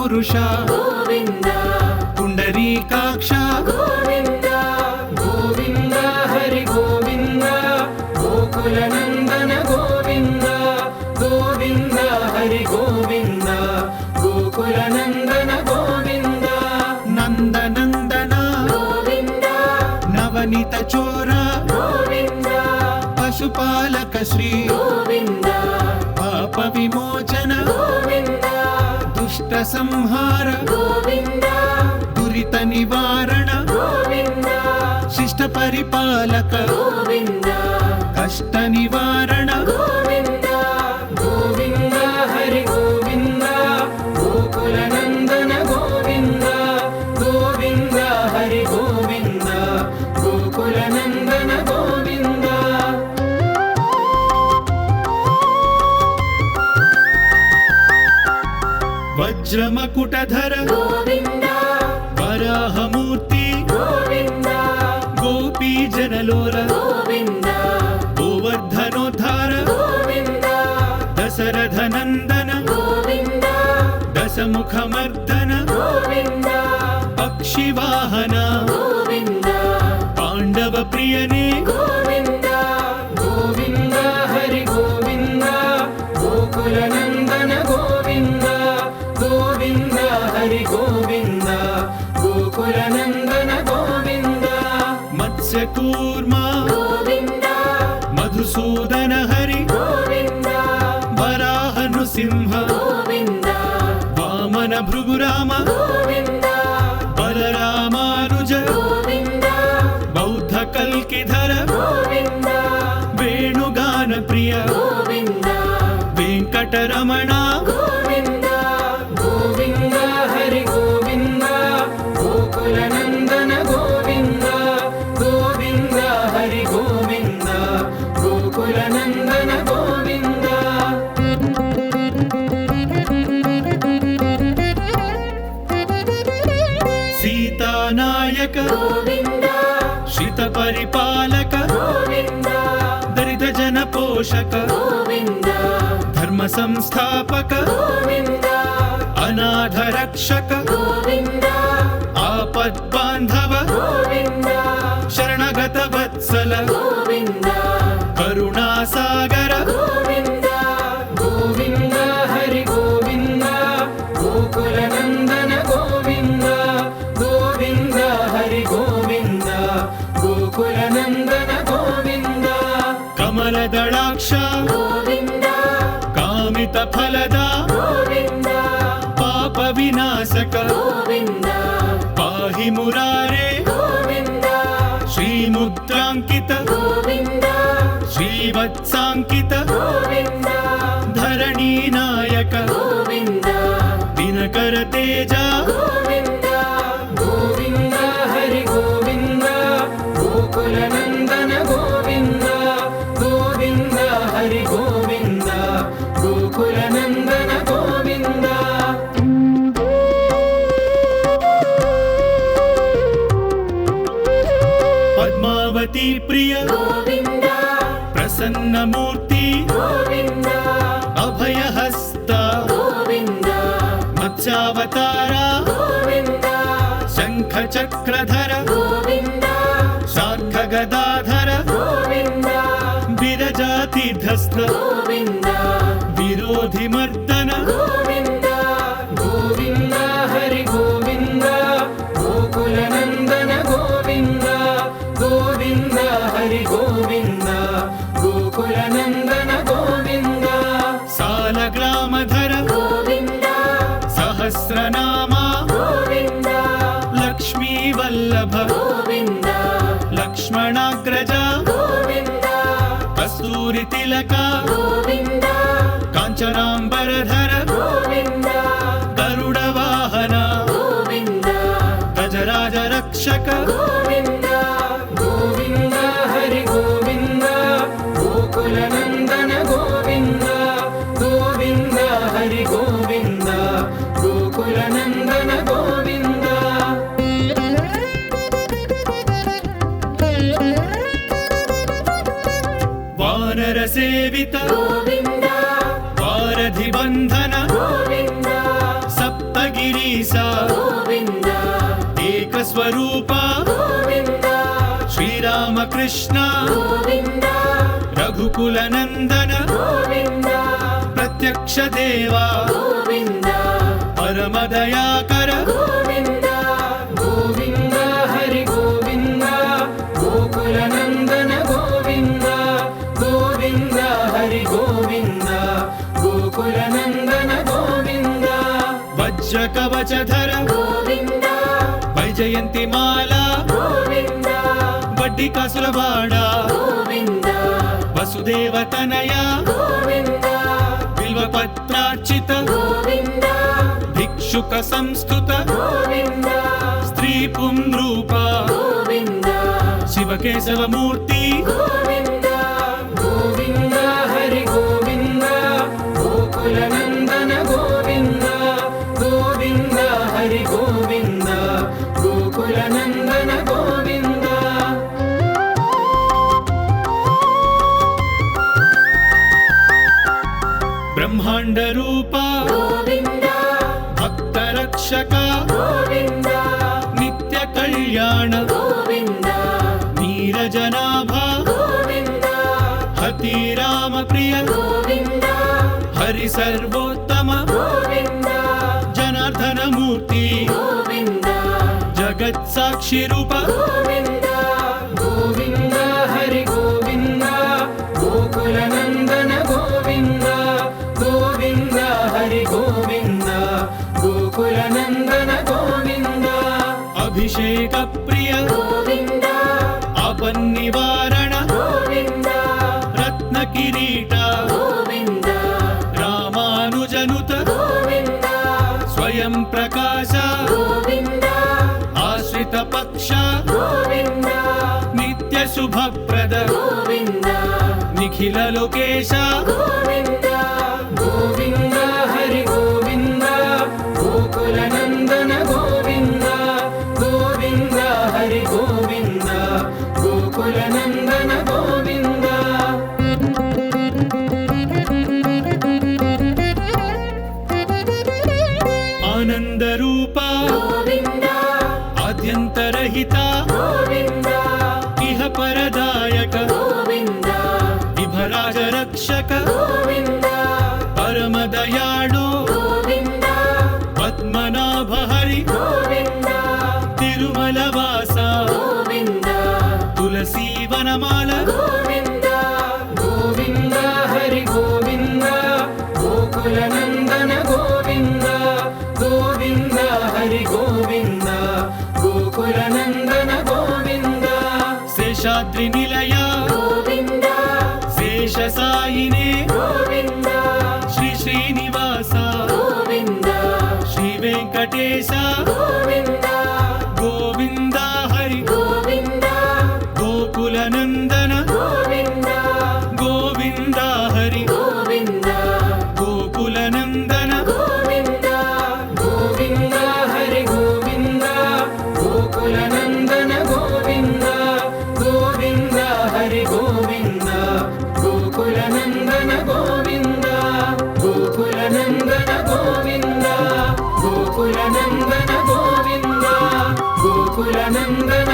పురుష గోవింద పుండరీకాక్ష గోవింద గోవింద హరి గోవింద గోకుల నందన గోవింద గోవింద హరి గోవింద గోకుల నందన గోవింద నందనందన గోవింద నవనీత చోర గోవింద పశుపాలక శ్రీ గోవింద పాప విమోచన గోవింద దుష్ట సంహార గోవింద దురిత నివారణ గోవింద శిష్ట పరిపాలక గోవింద కష్ట నివారణ గోవింద గోవింద హరి గోవింద గోకుల నందన గోవింద గోవింద హరి గోవింద గోకుల నందన గోవింద వజ్రమకుటధర గోవింద వరాహమూర్తి గోవింద గోపీ జనలోల గోవింద గోవర్ధనోద్ధార గోవింద దశరథ నందన గోవింద దశముఖమర్దన గోవింద పక్షివాహన గోవింద పాండవ ప్రియనే గోవింద గోవింద హరి గోవింద గోకుల నందన గోవింద గోవింద హరి గోవింద గోకుల నందన గోవింద మత్స్యకూర్మ గోవింద మధుసూదన హరి గోవింద వరాహ నృసింహ గోవింద వామన భృగురామ గోవింద బలరామానుజ గోవింద బౌద్ధ కల్కిధర గోవింద వేణుగాన ప్రియ గోవింద వెంకటరమణ గోవింద గోవింద హరి గోవింద గోకుల నందన గోవింద గోవింద హరి గోవింద గోకుల నందన గోవింద సీతానాయక గోవింద శ్రిత పరిపాలక గోవింద దరిద్ర జన పోషక గోవింద ధర్మ సంస్థాపక గోవింద అనాథ రక్షక గోవింద ఆపద్ బాంధవ గోవింద శరణగత వత్సల గోవింద కరుణాసాగర గోవింద గోవింద హరి గోవింద గోకుల నందన గోవింద గోవింద హరి గోవింద గోకుల నందన గోవింద కమలదళాక్ష గోవింద కామిత ఫలద గోవింద పాప వినాశక గోవింద పాహి మురారే గోవింద శ్రీముద్రాంకిత గోవింద శ్రీవత్సాంకిత గోవింద ధరణీ నాయక గోవింద దినకర తేజ గోవింద గోవింద హరి గోవింద గోకుల నందన గోవింద గోవింద హరి గోవింద గోకుల నందన గోవింద పద్మావతి ప్రియ గోవింద ప్రసన్నమూర్తి గోవింద అభయహస్త గోవింద మత్స్యావతార గోవింద శంఖ చక్రధర గోవింద శార్ఖ గదాధర గోవింద విరజాతిధస్థ గోవింద విరోధి మర్దన గోవింద గోవింద హరి గోవింద గోకుల నందన గోవింద గోవింద హరి గోవింద గోకుల నందన గోవింద సాలగ్రామధర గోవింద సహస్రనామ గోవింద లక్ష్మీ వల్లభ గోవింద లక్ష్మణాగ్రజ గోవింద కస్తూరి తిలక గోవింద కాంచనాంబరధర గోవింద గరుడ వాహన గోవింద గజరాజ రక్షక గోవింద గోవింద హరి గోవింద గోకుల నందన గోవింద గోవింద హరి గోవింద గోకుల నందన గోవింద వానర సేవిత గోవింద వారధి బంధన గోవింద సప్తగిరి స్వరూప గోవింద శ్రీరామకృష్ణ గోవింద రఘుకుల నందన గోవింద ప్రత్యక్ష దేవా గోవింద పరమదయాకర గోవింద గోవింద హరి గోవింద గోకుల నందన గోవింద గోవింద హరి గోవింద గోకుల నందన గోవింద వజ్ర కవచధర గోవింద వైజయంతి మాల గోవింద వడ్డి కసులవాడ గోవింద వసుదేవ తనయ గోవింద బిల్వపత్రార్చిత గోవింద భిక్షుక సంస్థుత గోవింద స్త్రీ పుంరూప గోవింద శివకేశవమూర్తి గోవింద గోవింద హరి గోవింద గోకుల నందన గోవింద గోవింద హరి గోవింద గోకుల నందన గోవింద బ్రహ్మాండ రూప గోవింద భక్త రక్షక గోవింద నిత్య కళ్యాణ గోవింద నీరజనాభ గోవింద హతి రామ ప్రియ గోవింద హరి సర్వోత్తమ గోవింద జనార్దన మూర్తి గోవింద జగత్ సాక్షి రూప గోవింద గోవింద హరి గోవింద గోకుల నందన గోవింద గోవింద హరి గోవింద గోకుల నందన గోవింద అభిషేక ప్రియ గోవింద ఆపన్నివారణ గోవింద రత్న కిరీట గోవింద రామానుజనుత గోవింద స్వయం ప్రకాశ గోవింద ఆశ్రిత పక్ష గోవింద నిత్య శుభప్రద గోవింద నిఖిల లోకేశ గోవింద గోవింద హరి గోవింద గోకుల నందన గోవింద గోవింద హరి గోవింద గోకుల నందన గోవింద ఆనంద రూప గోవింద ఆద్యంతరహిత గోవింద ఇహ పరదాయక గోవింద విభరాజ రక్షక గోవింద పరమదయాళు గోవింద పద్మనాభ హరి గోవింద తిరుమల వాస గోవింద తులసీ వనమాల గోవింద గోవింద హరి గోవింద గోకుల నందన గోవింద గోవింద హరి గోవింద గోకుల నందన గోవింద శేషాద్రి నిలయ గోవింద శేష సాయినే గోవింద శ్రీ శ్రీనివాస గోవింద శ్రీ వెంకటేశ గోవింద గోవింద హరి గోవింద గోకుల నందన గోవింద గోవింద హరి గోవింద గోకుల నందన గోవింద గోవింద హరి గోవింద గోకుల నందన గోవింద గోవింద హరి గోవింద గోకుల నందన గోవింద గోకుల నందన గోవింద గోకుల నందన గోవింద గోకుల నందన